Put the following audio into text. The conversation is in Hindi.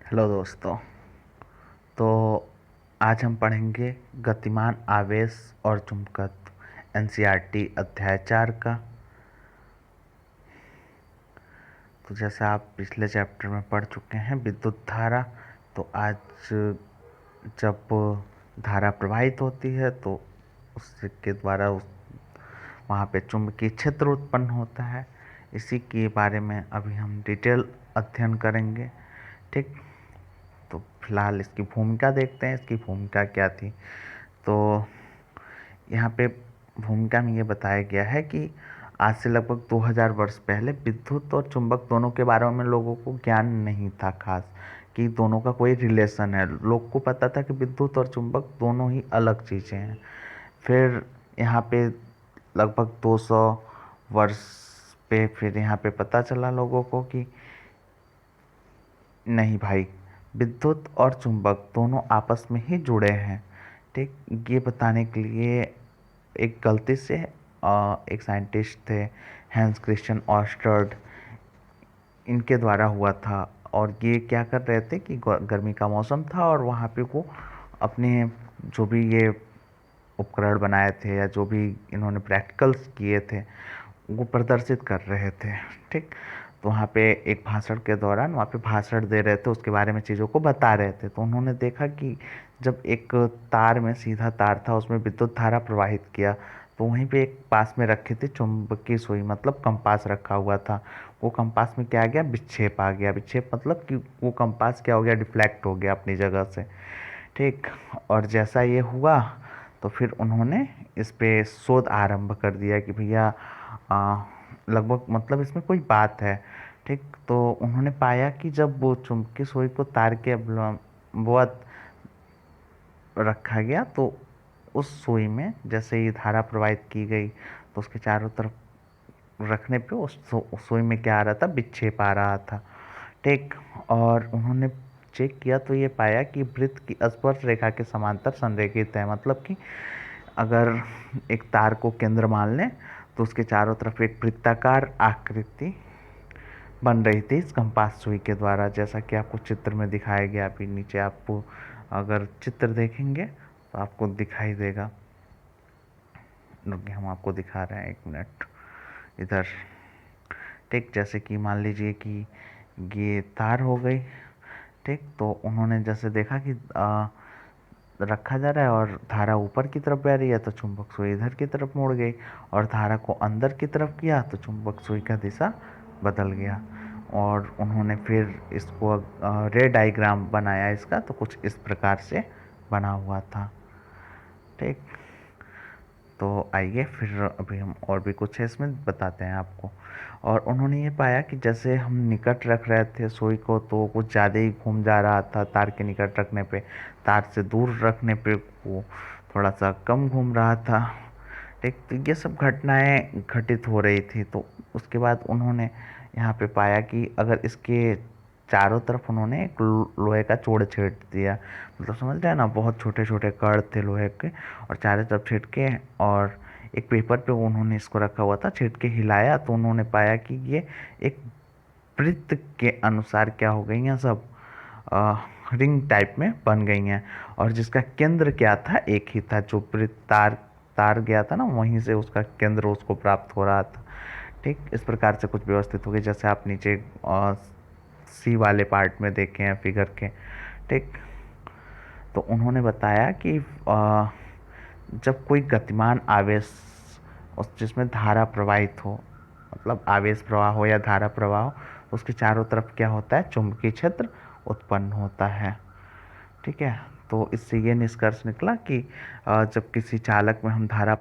हेलो दोस्तों। तो आज हम पढ़ेंगे गतिमान आवेश और चुंबकत्व एनसीईआरटी अध्याय 4 का। तो जैसा आप पिछले चैप्टर में पढ़ चुके हैं विद्युत धारा, तो आज जब धारा प्रवाहित होती है तो उसके द्वारा वहाँ पे चुंबकीय क्षेत्र उत्पन्न होता है। इसी के बारे में अभी हम डिटेल अध्ययन करेंगे। ठीक, तो फिलहाल इसकी भूमिका देखते हैं, इसकी भूमिका क्या थी। तो यहाँ पे भूमिका में ये बताया गया है कि आज से लगभग 2000 वर्ष पहले विद्युत और चुंबक दोनों के बारे में लोगों को ज्ञान नहीं था खास कि दोनों का कोई रिलेशन है। लोग को पता था कि विद्युत और चुंबक दोनों ही अलग चीज़ें हैं। फिर यहाँ पे लगभग 200 वर्ष पे फिर यहाँ पे पता चला लोगों को कि नहीं भाई, विद्युत और चुंबक दोनों आपस में ही जुड़े हैं। ठीक, ये बताने के लिए एक गलती से एक साइंटिस्ट थे, हैंस क्रिश्चियन ऑर्स्टर्ड, इनके द्वारा हुआ था। और ये क्या कर रहे थे कि गर्मी का मौसम था और वहाँ पे वो अपने जो भी ये उपकरण बनाए थे या जो भी इन्होंने प्रैक्टिकल्स किए थे वो प्रदर्शित कर रहे थे। ठीक, तो वहाँ पे एक भाषण के दौरान वहाँ पे भाषण दे रहे थे, उसके बारे में चीज़ों को बता रहे थे। तो उन्होंने देखा कि जब एक तार में, सीधा तार था, उसमें विद्युत धारा प्रवाहित किया, तो वहीं पे एक पास में रखी थी चुंबकीय सुई, मतलब कंपास रखा हुआ था। वो कंपास में क्या आ गया, विक्षेप आ गया। विक्षेप मतलब कि वो कंपास क्या हो गया, डिफ्लेक्ट हो गया अपनी जगह से। ठीक, और जैसा ये हुआ तो फिर उन्होंने इस पे शोध आरंभ कर दिया कि भैया लगभग मतलब इसमें कोई बात है। ठीक, तो उन्होंने पाया कि जब वो चुंबकीय सुई को तार के लंबवत रखा गया तो उस सुई में जैसे ही धारा प्रवाहित की गई तो उसके चारों तरफ रखने पे उस सुई में क्या आ रहा था, विक्षेप आ रहा था। ठीक, और उन्होंने चेक किया तो ये पाया कि वृत्त की स्पर्श रेखा के समांतर संरेखित है। मतलब कि अगर एक तार को केंद्र मान लें तो उसके चारों तरफ एक वृत्ताकार आकृति बन रही थी इस कंपास सुई के द्वारा, जैसा कि आपको चित्र में दिखाया गया। अभी नीचे आपको अगर चित्र देखेंगे तो आपको दिखाई देगा। रुकिए, हम आपको दिखा रहे हैं, 1 मिनट इधर। ठीक, जैसे कि मान लीजिए कि ये तार हो गई। ठीक, तो उन्होंने जैसे देखा कि रखा जा रहा है और धारा ऊपर की तरफ बह रही है तो चुंबक सुई इधर की तरफ मुड़ गई, और धारा को अंदर की तरफ किया तो चुंबक सुई का दिशा बदल गया। और उन्होंने फिर इसको रे डायग्राम बनाया इसका, तो कुछ इस प्रकार से बना हुआ था। ठीक, तो आइए फिर अभी हम और भी कुछ है इसमें बताते हैं आपको। और उन्होंने ये पाया कि जैसे हम निकट रख रहे थे सुई को तो कुछ ज़्यादा ही घूम जा रहा था तार के निकट रखने पे, तार से दूर रखने पे वो थोड़ा सा कम घूम रहा था। ठीक, तो ये सब घटनाएं घटित हो रही थी। तो उसके बाद उन्होंने यहाँ पे पाया कि अगर इसके चारों तरफ उन्होंने एक लोहे का चोड़ छेड़ दिया, मतलब समझ रहे हैं ना, बहुत छोटे छोटे कड़ थे लोहे के, और चारों तरफ छिटके, और एक पेपर पे उन्होंने इसको रखा हुआ था, छिटके हिलाया तो उन्होंने पाया कि ये एक वृत्त के अनुसार क्या हो गई हैं सब, रिंग टाइप में बन गई हैं। और जिसका केंद्र क्या था, एक ही था, जो वृत्त तार तार गया था ना, वहीं से उसका केंद्र उसको प्राप्त हो रहा था। ठीक, इस प्रकार से कुछ व्यवस्थित हो गई, जैसे आप नीचे सी वाले पार्ट में देखे हैं फिगर के। ठीक, तो उन्होंने बताया कि जब कोई गतिमान आवेश उस जिसमें धारा प्रवाहित हो, मतलब आवेश प्रवाह हो या धारा प्रवाह हो, उसके चारों तरफ क्या होता है, चुंबकीय क्षेत्र उत्पन्न होता है। ठीक है, तो इससे ये निष्कर्ष निकला कि जब किसी चालक में हम धारा